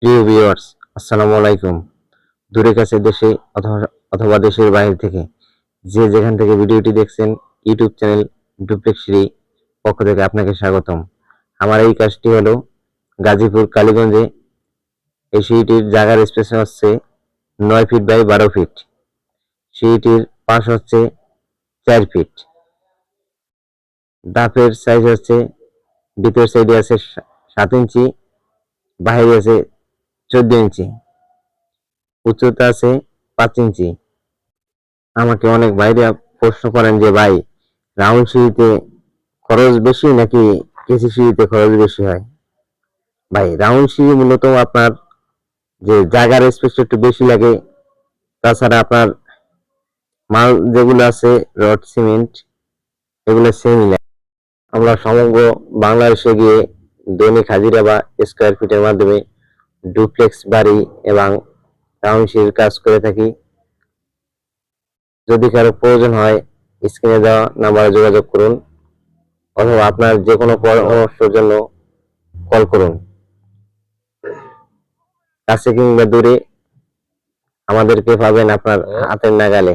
প্রিয় ভিউয়ার্স, আসসালামু আলাইকুম। দূরে কাছে দেশে অথবা দেশের বাইরে থেকে যে যেখান থেকে ভিডিওটি দেখছেন, ইউটিউব চ্যানেল ডুপ্লেক্স সিঁড়ি পক্ষ থেকে আপনাকে স্বাগতম। আমার এই কাজটি হলো গাজীপুর কালীগঞ্জে। এই সিঁড়িটির জায়গার স্পেস হচ্ছে 9 ফিট বাই 12 ফিট। সিঁড়িটির পাশ হচ্ছে 4 ফিট। ধাপের সাইজ হচ্ছে ভিতর সাইডে আছে 7 ইঞ্চি, বাইরে আছে 14 ইঞ্চি, উচ্চতা আছে 5 ইঞ্চি। আমাকে অনেক ভাইরা প্রশ্ন করেন যে ভাই, রাউন্ড সিঁড়িতে খরচ বেশি নাকি কেসি সিঁড়িতে খরচ বেশি হয়? ভাই, রাউন্ড সিঁড়ি মূলত আপনার যে জায়গার স্পেস একটু বেশি লাগে, তাছাড়া আপনার মাল যেগুলো আছে রড সিমেন্ট এগুলো সেমই লাগে। আমরা সমগ্র বাংলাদেশে গিয়ে দৈনিক হাজিরা বা স্কোয়ার ফিটের মাধ্যমে ডুপ্লেক্স বাড়ি এবং রাউন্ড সিঁড়ির কাজ করে থাকি। যদি কারো প্রয়োজন হয় স্ক্রিনে দেওয়া নাম্বারে যোগাযোগ করুন, অথবা আপনার যে কোনো পরামর্শের জন্য কল করুন। কাছে কিংবা দূরে আমাদেরকে পাবেন আপনার হাতের নাগালে।